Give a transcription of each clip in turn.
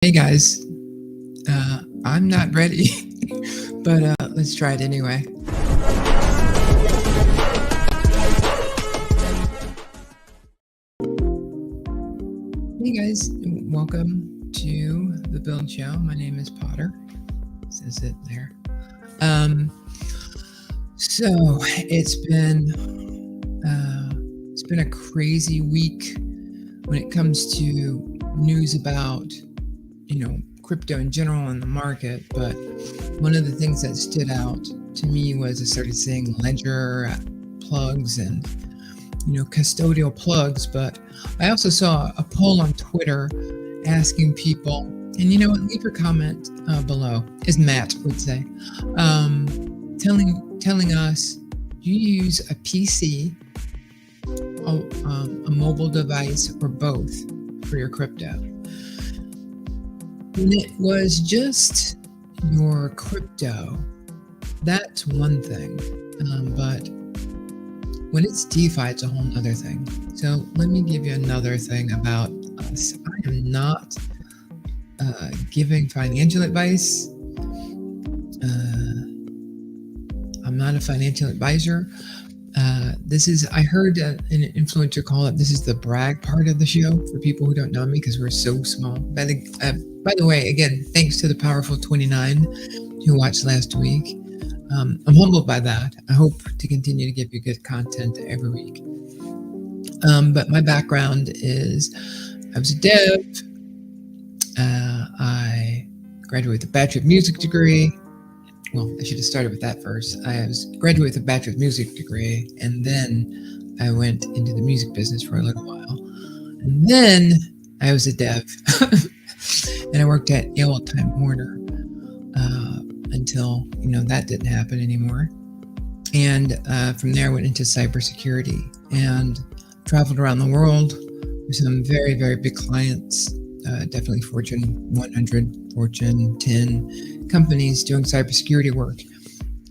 Hey guys, I'm not ready, but let's try it anyway. Hey guys, welcome to the Build Show. My name is Potter. It says it there. So it's been a crazy week when it comes to news about crypto in general in the market. But one of the things that stood out to me was I started seeing ledger plugs and custodial plugs. But I also saw a poll on Twitter asking people, and leave your comment below, as Matt would say, telling us, do you use a PC, a mobile device, or both for your crypto? When it was just your crypto, that's one thing. But when it's DeFi, it's a whole other thing. So let me give you another thing about us. I am not giving financial advice. I'm not a financial advisor. I heard an influencer call it, this is the brag part of the show for people who don't know me because we're so small. By the way, again, thanks to the powerful 29 who watched last week. I'm humbled by that. I hope to continue to give you good content every week. But my background is I was a dev. I graduated with a Bachelor of Music degree. Well, I should have started with that first. I graduated with a Bachelor of Music degree, and then I went into the music business for a little while. And then I was a dev, and I worked at Time Warner until that didn't happen anymore. And from there, I went into cybersecurity and traveled around the world with some very, very big clients. Definitely Fortune 100, Fortune 10 companies doing cybersecurity work.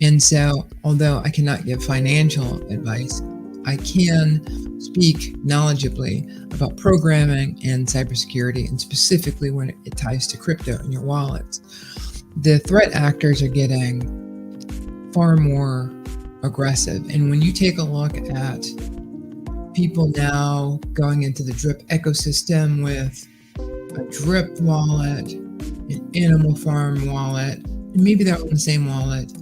And so, although I cannot give financial advice, I can speak knowledgeably about programming and cybersecurity, and specifically when it ties to crypto and your wallets. The threat actors are getting far more aggressive. And when you take a look at people now going into the Drip ecosystem with a Drip wallet, an Animal Farm wallet, and maybe they're on the same wallet.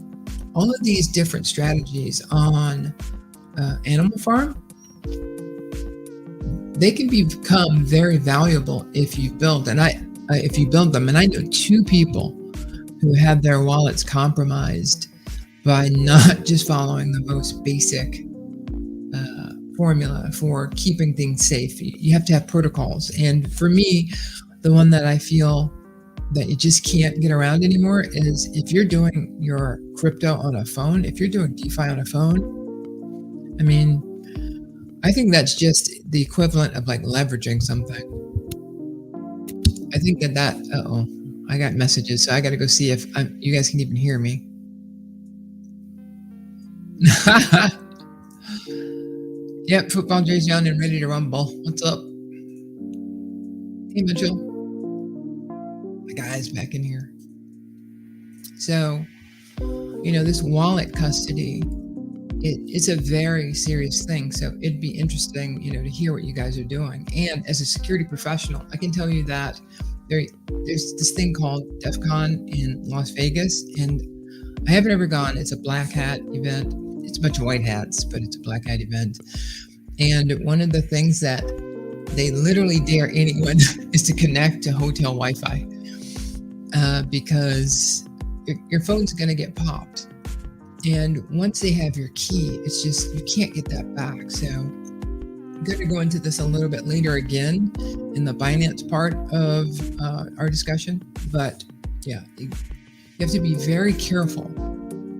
All of these different strategies on Animal Farm, they can become very valuable if you build them. And I know two people who had their wallets compromised by not just following the most basic formula for keeping things safe. You have to have protocols. And for me, the one that I feel that you just can't get around anymore is if you're doing your crypto on a phone, if you're doing DeFi on a phone, I think that's just the equivalent of like leveraging something. I think I got messages, so I got to go see if you guys can even hear me. Yep, football jersey on and ready to rumble. What's up? Hey, Mitchell. My guy's back in here. So, this wallet custody, it's a very serious thing. So it'd be interesting, to hear what you guys are doing. And as a security professional, I can tell you that there's this thing called DEF CON in Las Vegas, and I haven't ever gone. It's a black hat event. It's a bunch of white hats, but it's a black hat event. And one of the things that they literally dare anyone is to connect to hotel Wi-Fi because your phone's going to get popped. And once they have your key, it's just, you can't get that back. So I'm going to go into this a little bit later again in the Binance part of our discussion. But yeah, you have to be very careful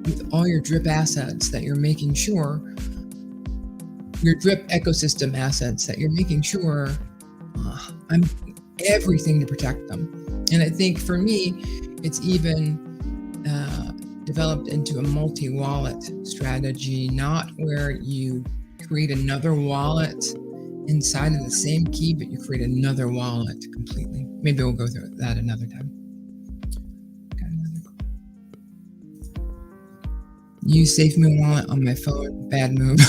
with all your Drip assets that you're making sure, your Drip ecosystem assets, that you're making sure I'm everything to protect them. And I think for me, it's even developed into a multi-wallet strategy, not where you create another wallet inside of the same key, but you create another wallet completely. maybe we'll go through that another time. Got another call. Use SafeMoon wallet on my phone. Bad move.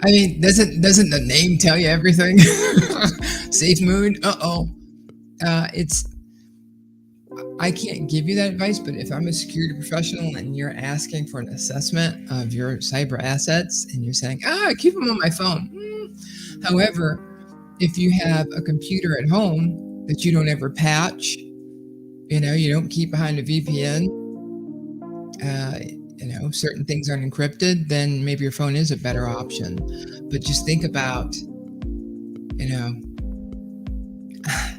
I mean, doesn't the name tell you everything? SafeMoon. It's. I can't give you that advice, but if I'm a security professional and you're asking for an assessment of your cyber assets and you're saying, I keep them on my phone. However, if you have a computer at home that you don't ever patch, you don't keep behind a VPN, certain things aren't encrypted, then maybe your phone is a better option. But just think about,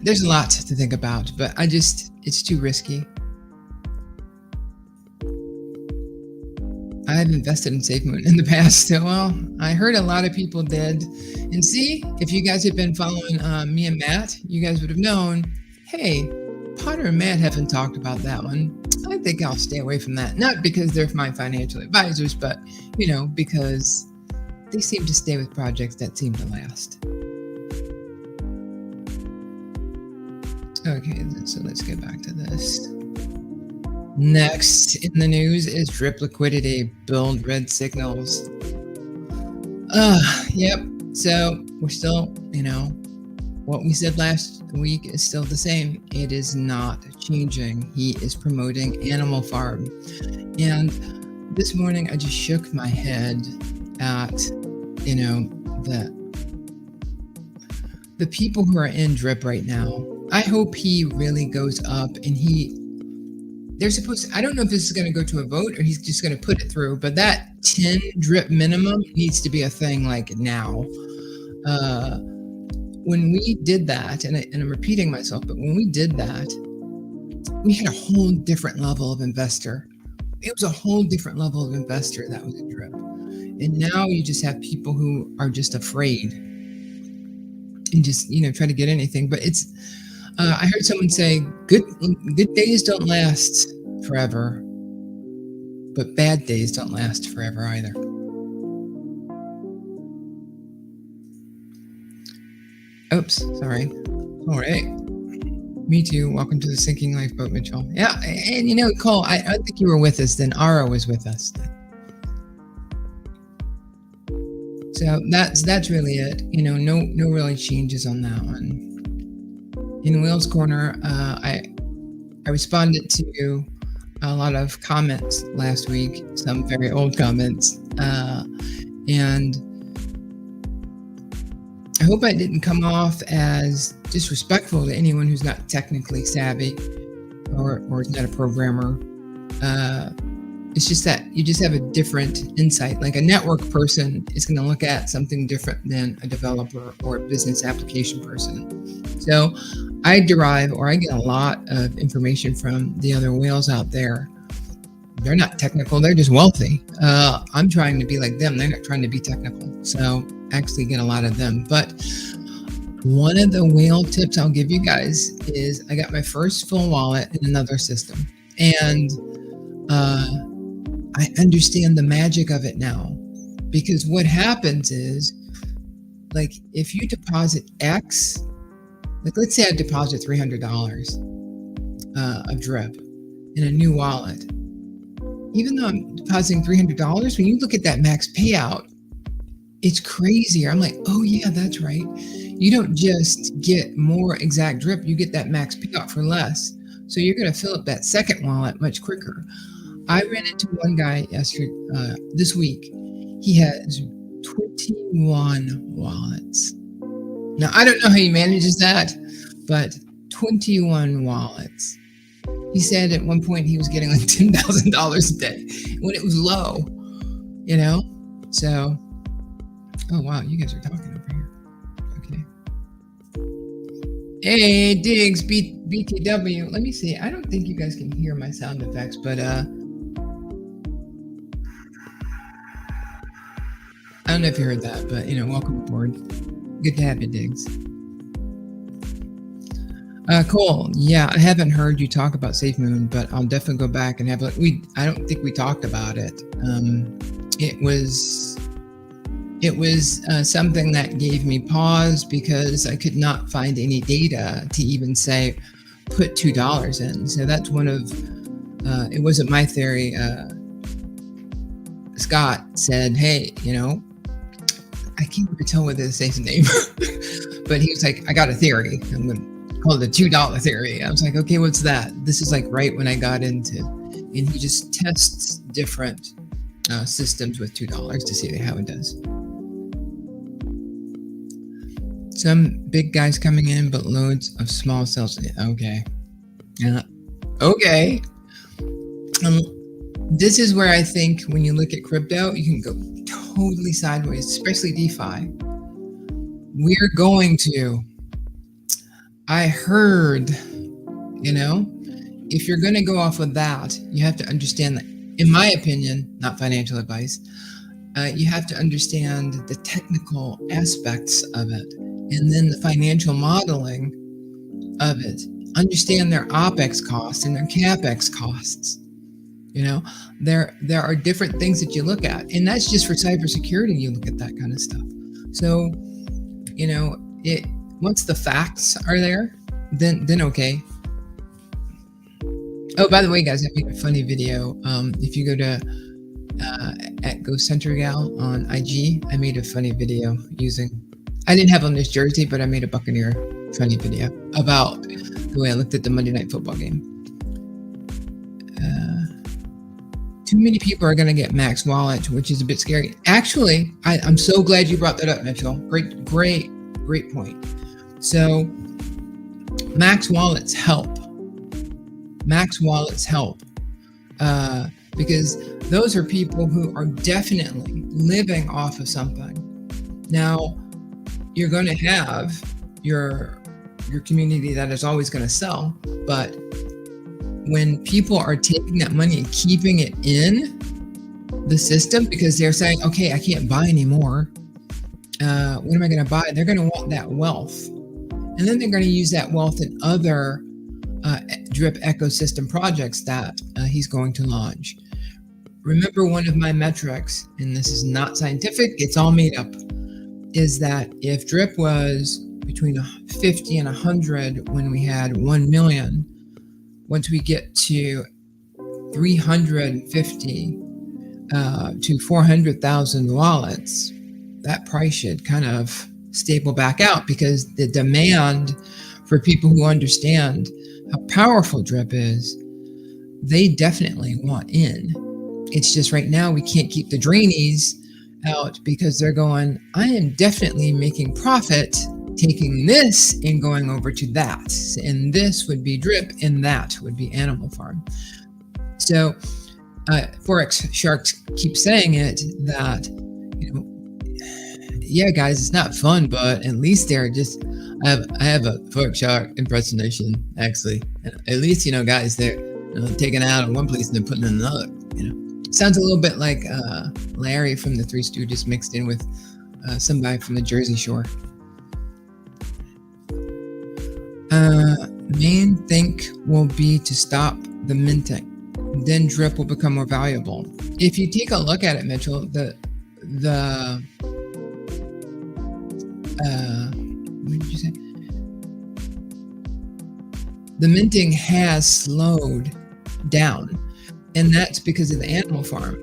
there's a lot to think about, but it's too risky. I've invested in SafeMoon in the past. Well, I heard a lot of people did. And see, if you guys had been following me and Matt, you guys would have known, hey, Potter and Matt haven't talked about that one. I think I'll stay away from that. Not because they're my financial advisors, but, because they seem to stay with projects that seem to last. Okay, so let's get back to this. Next in the news is drip liquidity, build red signals. Yep. So we're still, what we said last week is still the same. It is not changing. He is promoting Animal Farm. And this morning I just shook my head at, the people who are in drip right now. I hope he really goes up and they're supposed to, I don't know if this is going to go to a vote or he's just going to put it through, but that 10 drip minimum needs to be a thing like now. When we did that, and I'm repeating myself, but when we did that, we had a whole different level of investor. It was a whole different level of investor that was in drip. And now you just have people who are just afraid and just, try to get anything. But it's, I heard someone say, good days don't last forever, but bad days don't last forever either. Oops, sorry. All right. Me too. Welcome to the Sinking Lifeboat, Mitchell. Yeah, and Cole, I don't think you were with us then. Ara was with us. So that's really it. No really changes on that one. In Will's Corner, I responded to a lot of comments last week, some very old comments, and I hope I didn't come off as disrespectful to anyone who's not technically savvy or is not a programmer. It's just that you just have a different insight. Like a network person is going to look at something different than a developer or a business application person. So I get a lot of information from the other whales out there. They're not technical, they're just wealthy. I'm trying to be like them, they're not trying to be technical. So I actually get a lot of them. But one of the whale tips I'll give you guys is I got my first full wallet in another system. And I understand the magic of it now, because what happens is, like, if you deposit X, like let's say I deposit $300 of drip in a new wallet. Even though I'm depositing $300, when you look at that max payout, it's crazier. I'm like, oh yeah, that's right. You don't just get more exact drip, you get that max payout for less. So you're going to fill up that second wallet much quicker. I ran into one guy this week. He has 21 wallets. Now, I don't know how he manages that, but 21 wallets. He said at one point he was getting like $10,000 a day when it was low, So, oh wow, you guys are talking over here. Okay. Hey, Diggs, BTW. Let me see. I don't think you guys can hear my sound effects, but I don't know if you heard that, but welcome aboard. Good to have you, Diggs. Cool. Yeah, I haven't heard you talk about SafeMoon, but I'll definitely go back and have I don't think we talked about it. It it was something that gave me pause because I could not find any data to even say put $2 in. So that's one of it wasn't my theory. Scott said, "Hey, I can't even tell whether to say his name," but he was like, "I got a theory. I'm going to call it the $2 theory." I was like, "Okay, what's that?" This is like right when I got into, and he just tests different systems with $2 to see how it does. Some big guys coming in, but loads of small cells. Okay. Okay. This is where I think when you look at crypto, you can go totally sideways, especially DeFi. We're going to, I heard, if you're going to go off of that, you have to understand that, in my opinion, not financial advice, you have to understand the technical aspects of it and then the financial modeling of it. Understand their OPEX costs and their CAPEX costs. There are different things that you look at, and that's just for cybersecurity. You look at that kind of stuff. So, once the facts are there, then okay. Oh, by the way, guys, I made a funny video. If you go to at Ghost Center Gal on IG, I made a funny video I didn't have on this jersey, but I made a Buccaneer funny video about the way I looked at the Monday Night Football game. Too many people are going to get Max Wallet, which is a bit scary. Actually, I'm so glad you brought that up, Mitchell. Great point. So, Max Wallets help. Because those are people who are definitely living off of something. Now, you're going to have your community that is always going to sell, but when people are taking that money and keeping it in the system because they're saying, okay, I can't buy anymore. What am I going to buy? They're going to want that wealth. And then they're going to use that wealth in other drip ecosystem projects that he's going to launch. Remember, one of my metrics, and this is not scientific, it's all made up, is that if drip was between 50 and 100 when we had 1 million, once we get to 350 to 400,000 wallets, that price should kind of stable back out because the demand for people who understand how powerful drip is, they definitely want in. It's just right now we can't keep the drainies out because they're going, I am definitely making profit taking this and going over to that, and this would be drip and that would be Animal Farm. So Forex sharks keep saying it that, yeah, guys, it's not fun, but at least they're just, I have a Forex shark impersonation, actually. At least, guys, they're taking it out of one place and then putting it in another. Sounds a little bit like Larry from the Three Stooges mixed in with somebody from the Jersey Shore. Main thing will be to stop the minting. Then drip will become more valuable. If you take a look at it, Mitchell, what did you say? The minting has slowed down, and that's because of the Animal Farm.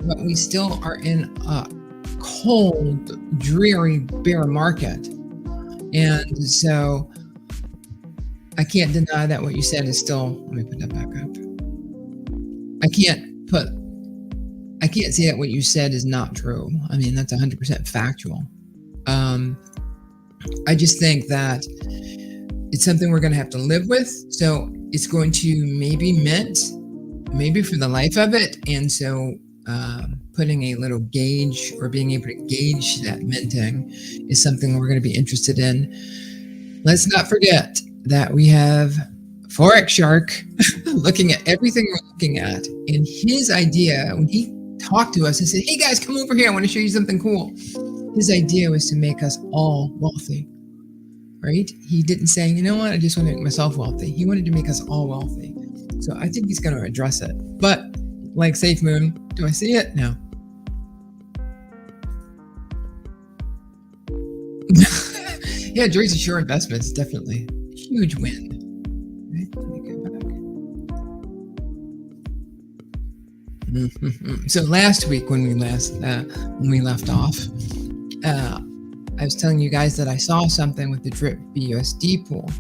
But we still are in a cold, dreary bear market. And so I can't deny that what you said is still, let me put that back up. I can't say that what you said is not true. I mean, that's 100% factual. I just think that it's something we're going to have to live with. So it's going to maybe mint, maybe for the life of it. And so putting a little gauge or being able to gauge that minting is something we're going to be interested in. Let's not forget that we have Forex Shark looking at everything we're looking at. And his idea, when he talked to us and said, hey guys, come over here, I want to show you something cool. His idea was to make us all wealthy, right? He didn't say, you know what, I just want to make myself wealthy. He wanted to make us all wealthy. So I think he's going to address it. But like Safe Moon, do I see it? No. Yeah, Jersey Shore investments, definitely. Huge win. Right, let me go back. So last week when we left off, I was telling you guys that I saw something with the Drip BUSD pool,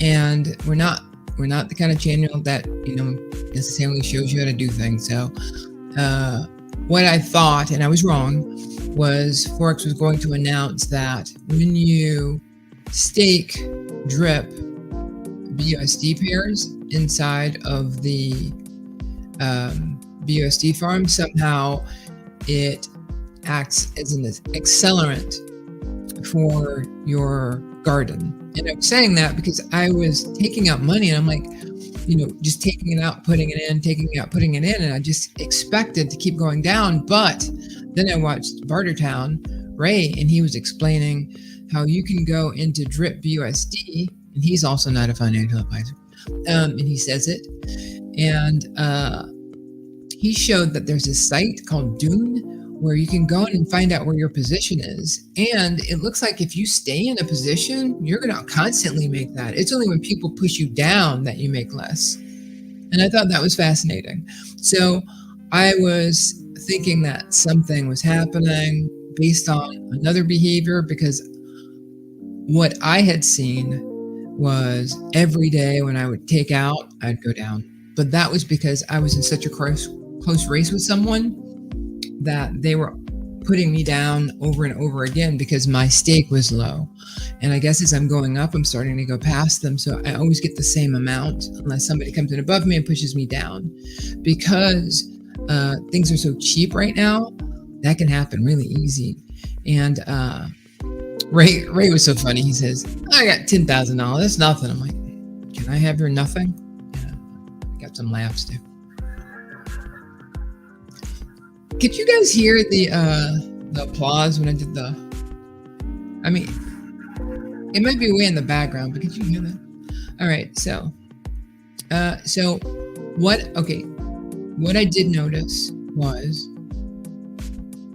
and we're not the kind of channel that necessarily shows you how to do things. So what I thought, and I was wrong, was Forex was going to announce that when you stake Drip BUSD pairs inside of the BUSD farm, somehow it acts as an accelerant for your garden. And I'm saying that because I was taking out money and I'm like, just taking it out, putting it in, taking it out, putting it in, and I just expected to keep going down. But then I watched Bartertown, Ray, and he was explaining how you can go into Drip BUSD, and he's also not a financial advisor, and he says it, and he showed that there's a site called Dune where you can go in and find out where your position is. And it looks like if you stay in a position, you're going to constantly make that. It's only when people push you down that you make less. And I thought that was fascinating. So I was thinking that something was happening based on another behavior, because what I had seen was every day when I would take out, I'd go down. But that was because I was in such a close race with someone that they were putting me down over and over again because my stake was low. And I guess as I'm going up, I'm starting to go past them. So I always get the same amount unless somebody comes in above me and pushes me down. Because things are so cheap right now, that can happen really easy. And Ray was so funny. He says, I got $10,000. That's nothing. I'm like, can I have your nothing? Yeah, I got some laughs too. Could you guys hear the applause when I did it might be way in the background, but could you hear that? All right, so what I did notice was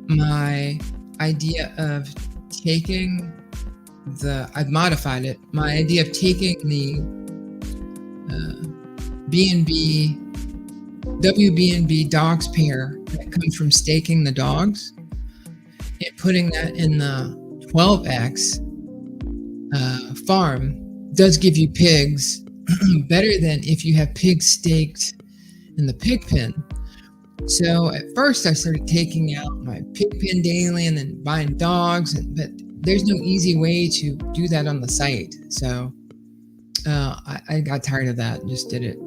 my idea of taking I've modified it. My idea of taking the WBNB dogs pair that comes from staking the dogs and putting that in the 12x farm does give you pigs better than if you have pigs staked in the pig pen. So at first I started taking out my pig pen daily and then buying dogs, but there's no easy way to do that on the site. So I got tired of that and just did it.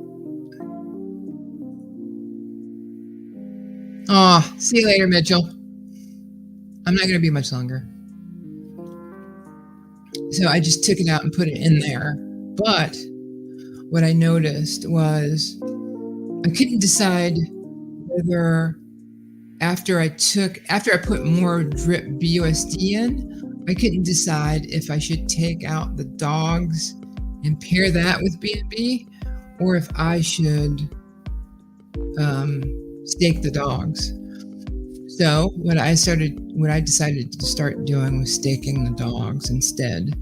Oh, see you later, Mitchell. I'm not going to be much longer. So I just took it out and put it in there. But what I noticed was I couldn't decide whether after I put more Drip BUSD in, I couldn't decide if I should take out the dogs and pair that with BNB, or if I should stake the dogs. So what I decided to start doing was staking the dogs instead.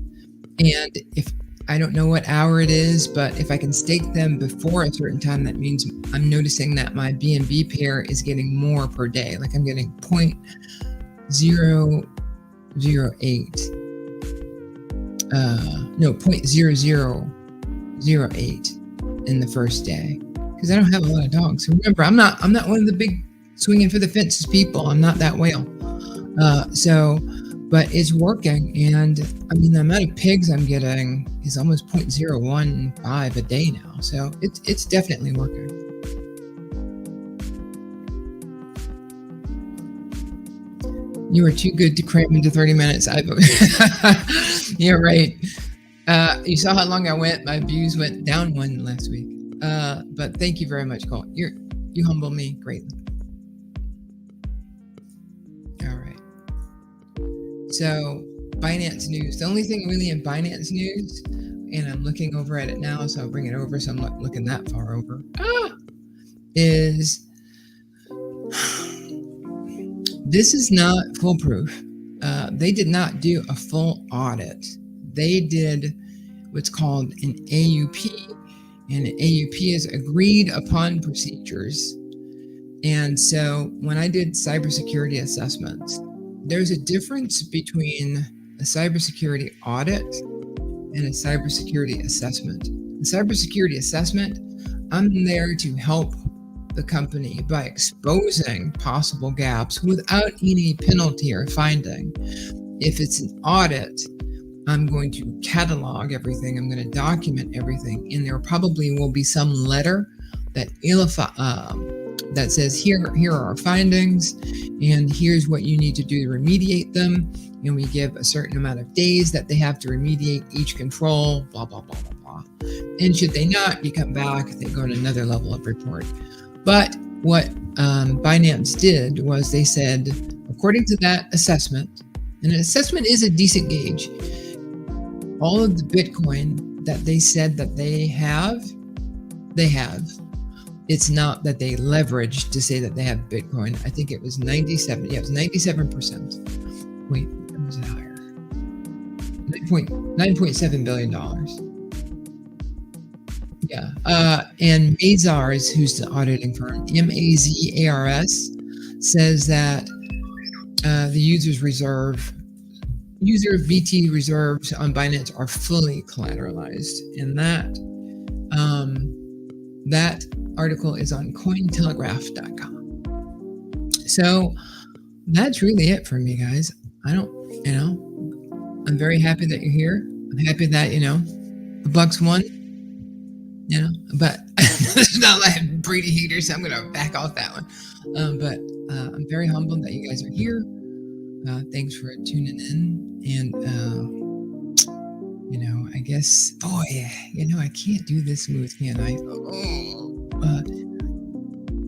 And if I don't know what hour it is, but if I can stake them before a certain time, that means I'm noticing that my BNB pair is getting more per day. Like I'm getting 0.008. 0.0008 in the first day, because I don't have a lot of dogs. Remember, I'm not one of the big swinging for the fences people. I'm not that whale. But it's working, and the amount of pigs I'm getting is almost 0.015 a day now. So it's definitely working. You are too good to cram into 30 minutes. You're right. You saw how long I went. My views went down one last week. But thank you very much, Cole. You humble me greatly. All right. So Binance news. The only thing really in Binance news, and I'm looking over at it now, so I'll bring it over so I'm not looking that far over, is this is not foolproof. They did not do a full audit. they did what's called an AUP, and an AUP is agreed upon procedures. And so when I did cybersecurity assessments, there's a difference between a cybersecurity audit and a cybersecurity assessment. A cybersecurity assessment, I'm there to help the company by exposing possible gaps without any penalty or finding. If it's an audit, I'm going to catalog everything. I'm going to document everything, and there probably will be some letter that that says here are our findings, and here's what you need to do to remediate them. And we give a certain amount of days that they have to remediate each control. Blah blah blah blah blah. And should they not, you come back. They go to another level of report. But what Binance did was they said, according to that assessment, and an assessment is a decent gauge. All of the Bitcoin that they said that they have. It's not that they leveraged to say that they have Bitcoin. I think it was 97. Yeah, it was 97%. Wait, or was it higher? $9.7 billion. Yeah. And Mazars, who's the auditing firm, Mazars, says that the user VT reserves on Binance are fully collateralized, and that article is on Cointelegraph.com. So that's really it for me, guys. I'm very happy that you're here. I'm happy that the Bucks won. But it's not like Brady hater, so I'm gonna back off that one. But I'm very humbled that you guys are here. Thanks for tuning in, and I guess, boy, I can't do this smooth, can I?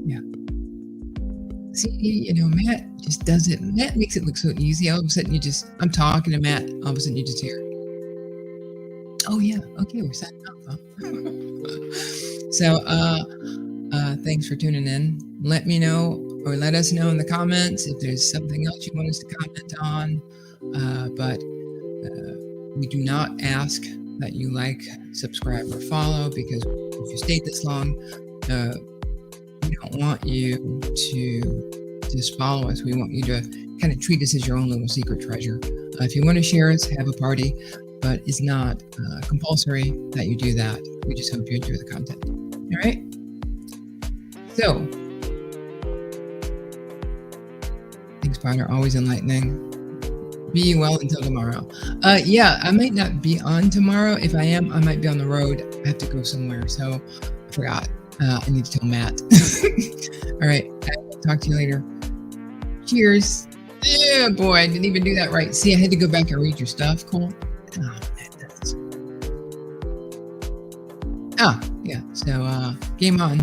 Yeah. See, Matt just does it. Matt makes it look so easy. All of a sudden, I'm talking to Matt. All of a sudden, you just hear, oh yeah, okay, we're signing off. Huh? So, thanks for tuning in. Let me know, or let us know in the comments if there's something else you want us to comment on. But we do not ask that you like, subscribe, or follow, because if you stayed this long, we don't want you to just follow us. We want you to kind of treat us as your own little secret treasure. If you want to share us, have a party, but it's not compulsory that you do that. We just hope you enjoy the content. All right? So, thanks, partner. Always enlightening. Be well until tomorrow. Yeah, I might not be on tomorrow. If I am, I might be on the road. I have to go somewhere, so I forgot. I need to tell Matt. All right, I'll talk to you later. Cheers. Yeah, boy, I didn't even do that right. See, I had to go back and read your stuff, Cole. Yeah, so game on.